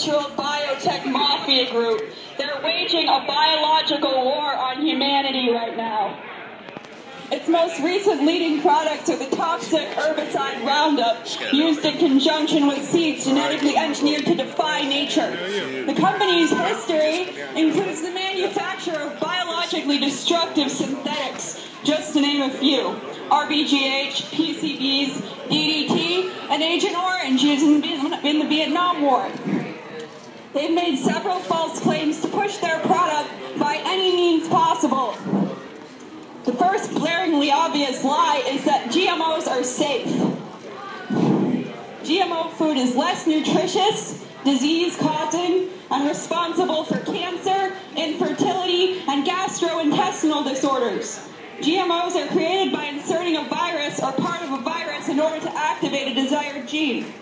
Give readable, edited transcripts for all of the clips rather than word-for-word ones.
agricultural biotech mafia group. They're waging a biological war on humanity right now. Its most recent leading products are the toxic herbicide Roundup, used in conjunction with seeds genetically engineered to defy nature. The company's history includes the manufacture of biologically destructive synthetics, just to name a few. RBGH, PCBs, DDT, and Agent Orange used in the Vietnam War. They've made several false claims to push their product by any means possible. The first glaringly obvious lie is that GMOs are safe. GMO food is less nutritious, disease-causing, and responsible for cancer, infertility, and gastrointestinal disorders. GMOs are created by inserting a virus or part of a virus in order to activate a desired gene.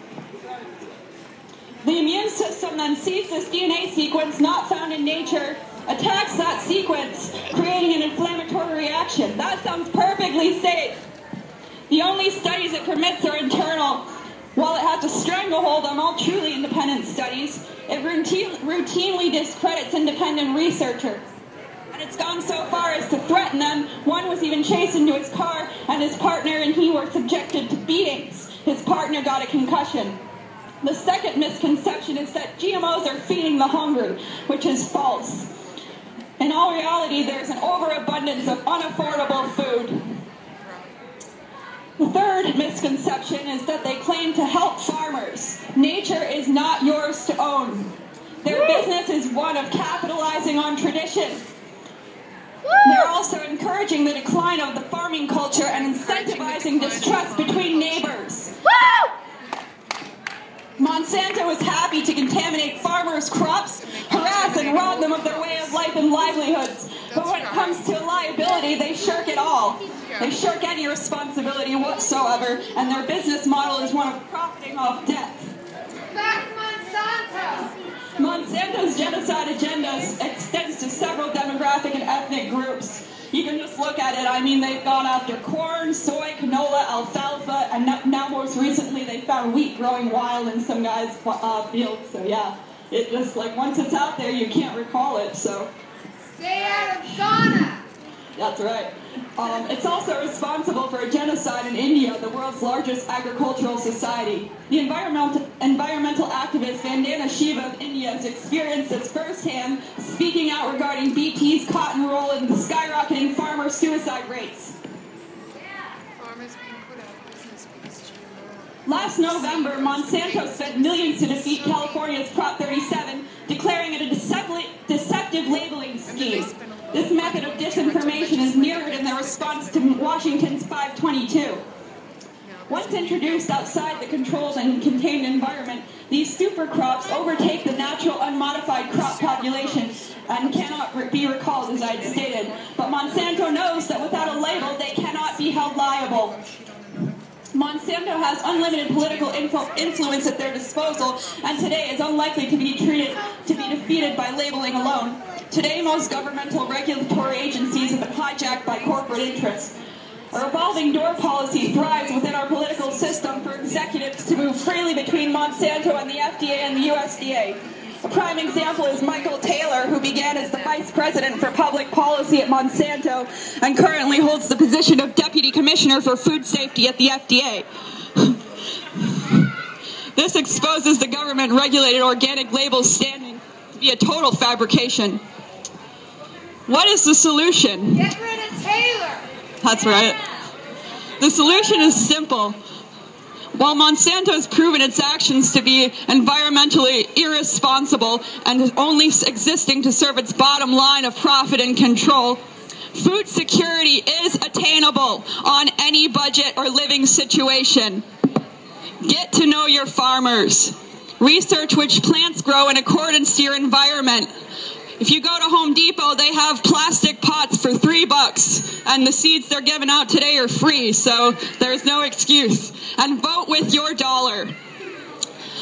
The immune system then sees this DNA sequence not found in nature, attacks that sequence, creating an inflammatory reaction. That sounds perfectly safe. The only studies it permits are internal. While it has a stranglehold on all truly independent studies, it routinely discredits independent researchers. And it's gone so far as to threaten them. One was even chased into his car, and his partner and he were subjected to beatings. His partner got a concussion. The second misconception is that GMOs are feeding the hungry, which is false. In all reality, there's an overabundance of unaffordable food. The third misconception is that they claim to help farmers. Nature is not yours to own. Their business is one of capitalizing on tradition. They're also encouraging the decline of the farming culture and incentivizing distrust between neighbors. Monsanto is happy to contaminate farmers' crops, harass and rob them of their way of life and livelihoods. But when it comes to liability, they shirk it all. They shirk any responsibility whatsoever, and their business model is one of profiting off death. Back Monsanto! Monsanto's genocide agenda extends to several demographic and ethnic groups. You can just look at it. I mean, they've gone after corn, soy, canola, alfalfa, and now most recently they found wheat growing wild in some guy's field. So yeah, it just like once it's out there, you can't recall it. So stay out of Ghana. That's right. It's also responsible for a genocide in India, the world's largest agricultural society. The environmental activist Vandana Shiva of India has experienced this firsthand, speaking out regarding BT's cotton roll and the skyrocketing farmer suicide rates. Last November, Monsanto spent millions to defeat California's Prop 37, declaring it a deceptive labeling scheme. This method of disinformation is mirrored in their response to Washington's 522. Once introduced outside the controlled and contained environment, these super crops overtake the natural unmodified crop population and cannot be recalled, as I had stated. But Monsanto knows that without a label, they cannot be held liable. Monsanto has unlimited political influence at their disposal, and today is unlikely to be defeated by labeling alone. Today, most governmental regulatory agencies have been hijacked by corporate interests. A revolving door policy thrives within our political system for executives to move freely between Monsanto and the FDA and the USDA. A prime example is Michael Taylor, who began as the Vice President for Public Policy at Monsanto and currently holds the position of Deputy Commissioner for Food Safety at the FDA. This exposes the government-regulated organic label's standing to be a total fabrication. What is the solution? Get rid of Taylor! That's right. The solution is simple. While Monsanto has proven its actions to be environmentally irresponsible and only existing to serve its bottom line of profit and control, food security is attainable on any budget or living situation. Get to know your farmers. Research which plants grow in accordance to your environment. If you go to Home Depot, they have plastic pots for $3, and the seeds they're giving out today are free, so there's no excuse. And vote with your dollar.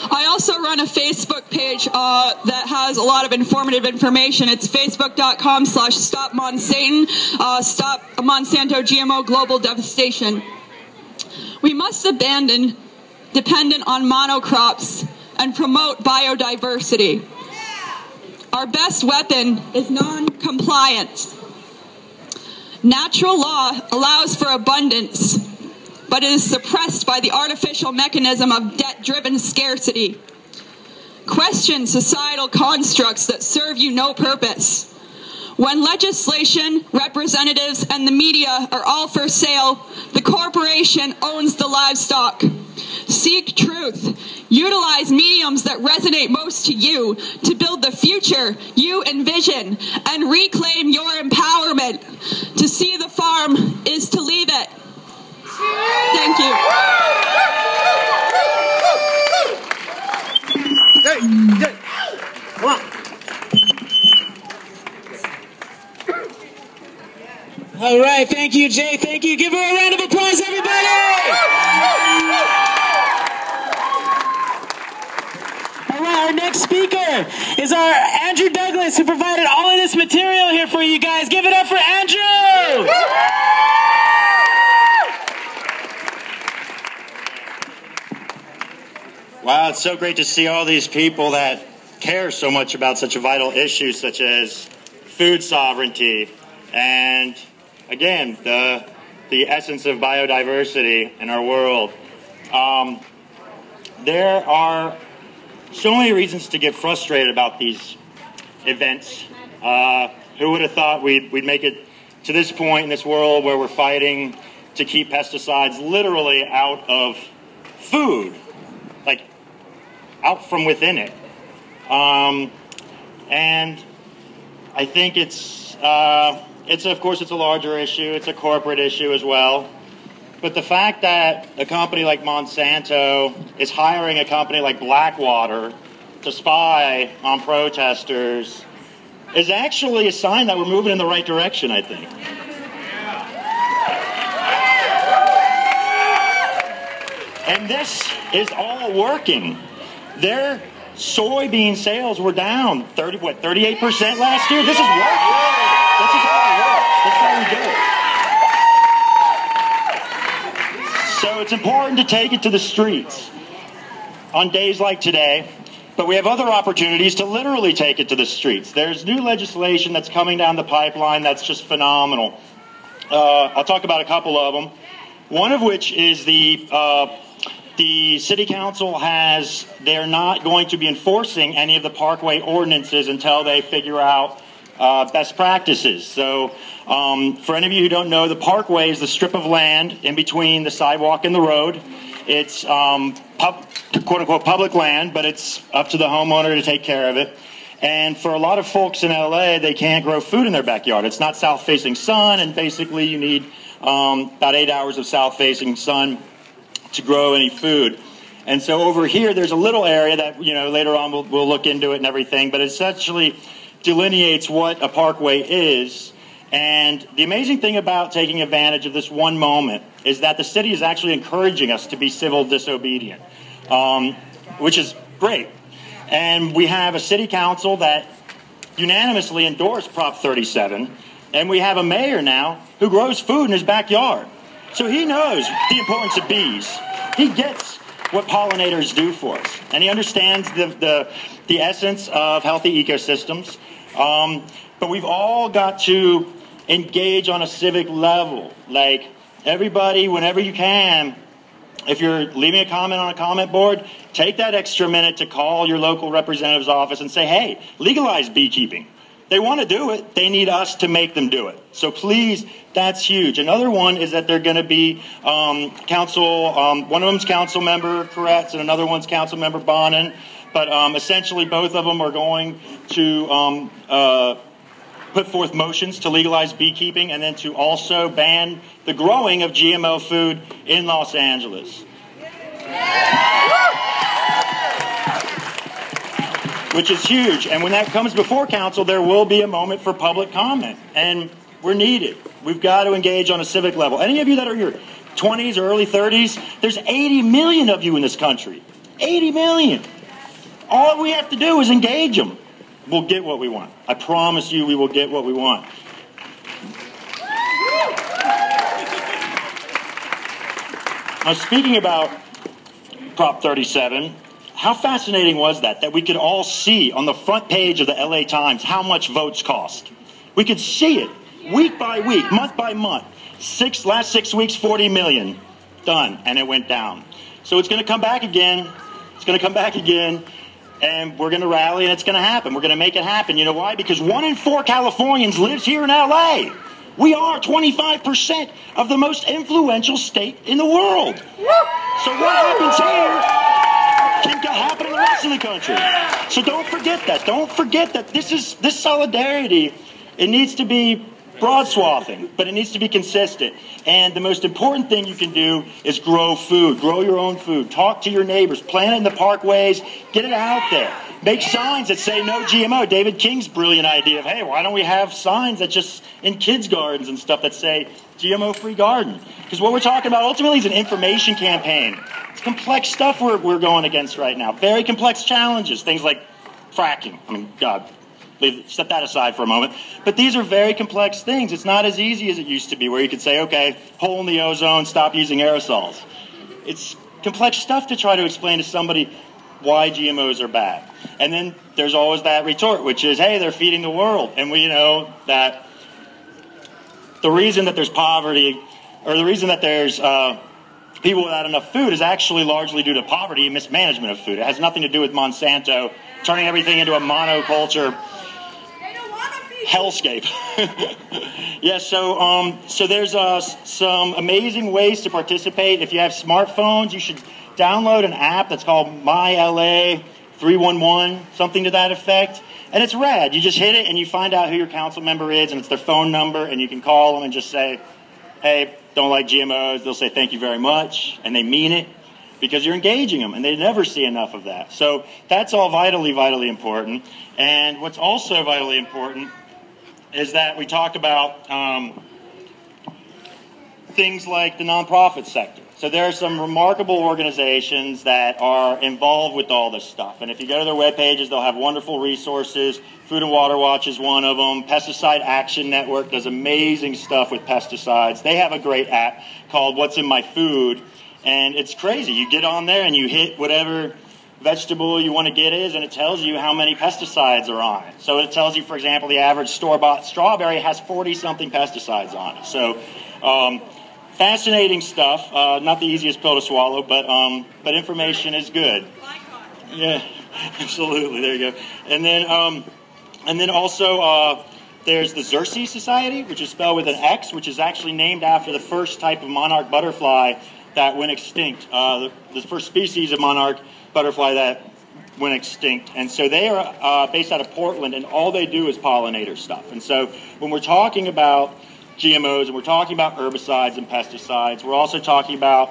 I also run a Facebook page that has a lot of informative information. It's facebook.com/Stop Monsanto, Stop Monsanto GMO Global Devastation. We must abandon dependent on monocrops and promote biodiversity. Our best weapon is non-compliance. Natural law allows for abundance, but it is suppressed by the artificial mechanism of debt-driven scarcity. Question societal constructs that serve you no purpose. When legislation, representatives, and the media are all for sale, the corporation owns the livestock. Seek truth. Utilize mediums that resonate most to you to build the future you envision and reclaim your empowerment. To see the farm is to leave it. Thank you. Hey, come on. All right, thank you, Jay. Thank you. Give her a round of applause, everybody. All right, our next speaker is our Andrew Douglas, who provided all of this material here for you guys. Give it up for Andrew. Wow, it's so great to see all these people that care so much about such a vital issue such as food sovereignty and, again, the essence of biodiversity in our world. There are so many reasons to get frustrated about these events. Who would have thought we'd make it to this point in this world where we're fighting to keep pesticides literally out of food, like out from within it. And I think of course, it's a larger issue. It's a corporate issue as well. But the fact that a company like Monsanto is hiring a company like Blackwater to spy on protesters is actually a sign that we're moving in the right direction, I think. And this is all working. Their soybean sales were down 38% last year. This is working. This is how it works. This is how we do it. So it's important to take it to the streets on days like today, but we have other opportunities to literally take it to the streets. There's new legislation that's coming down the pipeline that's just phenomenal. I'll talk about a couple of them. One of which is the city council they're not going to be enforcing any of the parkway ordinances until they figure out best practices. So for any of you who don't know, the parkway is the strip of land in between the sidewalk and the road. It's quote-unquote public land, but it's up to the homeowner to take care of it. And for a lot of folks in LA, they can't grow food in their backyard. It's not south-facing sun, and basically you need about 8 hours of south-facing sun to grow any food. And so over here, there's a little area that, later on we'll look into it and everything, but it essentially delineates what a parkway is. And the amazing thing about taking advantage of this one moment is that the city is actually encouraging us to be civil disobedient, which is great. And we have a city council that unanimously endorsed Prop 37, and we have a mayor now who grows food in his backyard. So he knows the importance of bees. He gets what pollinators do for us, and he understands the essence of healthy ecosystems. But we've all got to engage on a civic level. Like, everybody, whenever you can, if you're leaving a comment on a comment board, take that extra minute to call your local representative's office and say, hey, legalize beekeeping. They want to do it. They need us to make them do it. So please, that's huge. Another one is that they're going to be one of them's council member Koretz and another one's council member Bonin. But essentially both of them are going to put forth motions to legalize beekeeping and then to also ban the growing of GMO food in Los Angeles. Which is huge. And when that comes before council, there will be a moment for public comment. And we're needed. We've got to engage on a civic level. Any of you that are in your 20s or early 30s, there's 80 million of you in this country. 80 million. All we have to do is engage them. We'll get what we want. I promise you we will get what we want. Now, speaking about Prop 37, How fascinating was that we could all see on the front page of the LA Times how much votes cost? We could see it week by week, month by month. Last 6 weeks, 40 million. Done. And it went down. So it's going to come back again. It's going to come back again. And we're going to rally, and it's going to happen. We're going to make it happen. You know why? Because 1 in 4 Californians lives here in LA. We are 25% of the most influential state in the world. So what happens here can happen in the rest of the country. So don't forget that. Don't forget that this solidarity, it needs to be broad swathing, but it needs to be consistent. And the most important thing you can do is grow food. Grow your own food. Talk to your neighbors. Plant it in the parkways. Get it out there. Make signs that say no GMO. David King's brilliant idea of, hey, why don't we have signs that just in kids' gardens and stuff that say GMO-free garden? Because what we're talking about ultimately is an information campaign. It's complex stuff we're going against right now. Very complex challenges. Things like fracking. I mean, God, set that aside for a moment. But these are very complex things. It's not as easy as it used to be, where you could say, okay, hole in the ozone, stop using aerosols. It's complex stuff to try to explain to somebody why GMOs are bad. And then there's always that retort, which is, hey, they're feeding the world. And we know that the reason that there's poverty, or the reason that there's people without enough food, is actually largely due to poverty and mismanagement of food. It has nothing to do with Monsanto turning everything into a monoculture hellscape. Yeah, so there's some amazing ways to participate. If you have smartphones, you should download an app that's called My LA 311, something to that effect. And it's rad. You just hit it and you find out who your council member is, and it's their phone number, and you can call them and just say, hey, don't like GMOs. They'll say thank you very much, and they mean it, because you're engaging them, and they never see enough of that. So that's all vitally, vitally important. And what's also vitally important is that we talk about things like the nonprofit sector. So there are some remarkable organizations that are involved with all this stuff. And if you go to their web pages, they'll have wonderful resources. Food and Water Watch is one of them. Pesticide Action Network does amazing stuff with pesticides. They have a great app called What's in My Food. And it's crazy. You get on there and you hit whatever vegetable you want to get is, and it tells you how many pesticides are on it. So it tells you, for example, the average store-bought strawberry has 40-something pesticides on it. So fascinating stuff. Not the easiest pill to swallow, but information is good. Yeah, absolutely. There you go. And then also there's the Xerces Society, which is spelled with an X, which is actually named after the first type of monarch butterfly that went extinct. The first species of monarch butterfly that went extinct. And so they are based out of Portland, and all they do is pollinator stuff. And so when we're talking about GMOs and we're talking about herbicides and pesticides, we're also talking about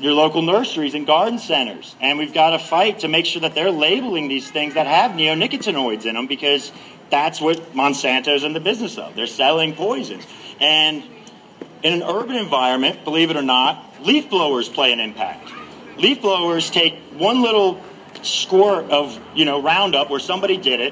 your local nurseries and garden centers. And we've got to fight to make sure that they're labeling these things that have neonicotinoids in them, because that's what Monsanto's in the business of. They're selling poison. And in an urban environment, believe it or not, leaf blowers play an impact. Leaf blowers take one little squirt of, Roundup where somebody did it,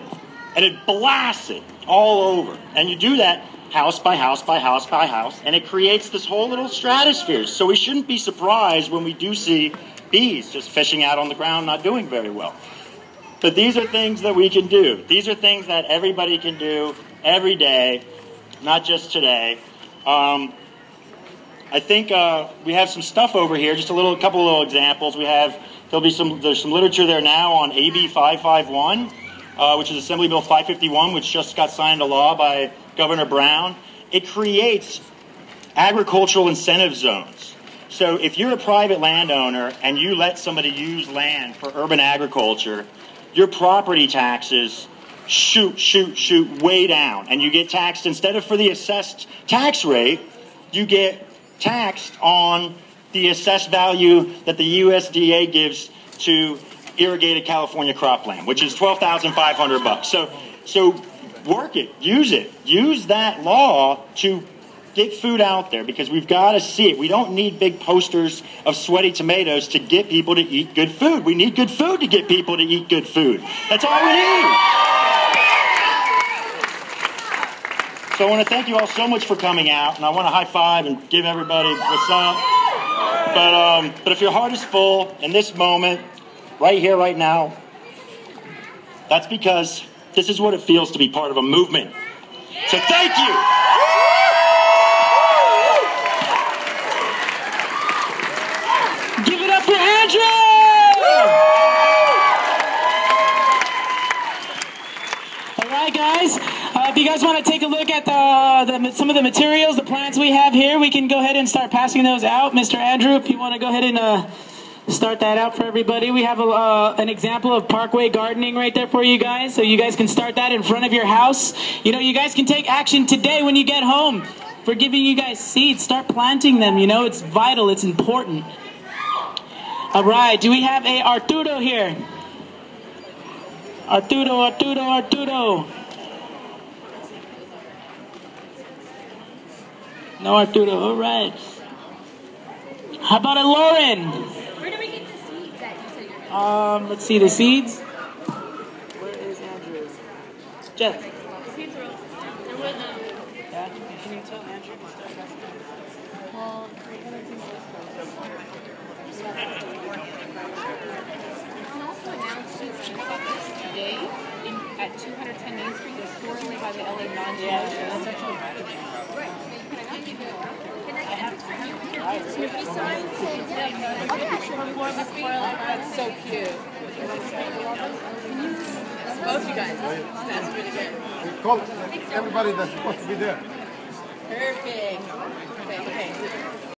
and it blasts it all over. And you do that house by house by house by house, and it creates this whole little stratosphere. So we shouldn't be surprised when we do see bees just fishing out on the ground, not doing very well. But these are things that we can do. These are things that everybody can do every day, not just today. I think we have some stuff over here, just a couple of little examples. There's some literature there now on AB 551, which is Assembly Bill 551, which just got signed into law by Governor Brown. It creates agricultural incentive zones. So if you're a private landowner and you let somebody use land for urban agriculture, your property taxes shoot way down, and you get taxed, instead of for the assessed tax rate, you get taxed on the assessed value that the USDA gives to irrigated California cropland, which is $12,500. So work it, use that law to get food out there, because we've got to see it. We don't need big posters of sweaty tomatoes to get people to eat good food. We need good food to get people to eat good food. That's all we need. So I want to thank you all so much for coming out, and I want to high five and give everybody what's up. But if your heart is full in this moment, right here, right now? That's because this is what it feels to be part of a movement. So thank you. Give it up for Andrew! All right, guys. If you guys want to take a look at some of the materials, the plants we have here, we can go ahead and start passing those out. Mr. Andrew, if you want to go ahead and start that out for everybody. We have an example of parkway gardening right there for you guys, so you guys can start that in front of your house. You know, you guys can take action today when you get home. For giving you guys seeds, start planting them. You know, it's vital, it's important. All right, do we have a Arturo here? Arturo. No Arturo, all right. How about a Lauren? Where do we get the seeds that you said you're going to Let's see the seeds. Where is Andrew? Jeff. seeds are they're with them. Yeah, can you tell Andrew? Well, we're going to do this. And also announce today at 210 Main Street, there's formerly by the LA non-judge. That's so cute. Both you guys. That's really good. We call everybody that's supposed to be there. Perfect. Okay.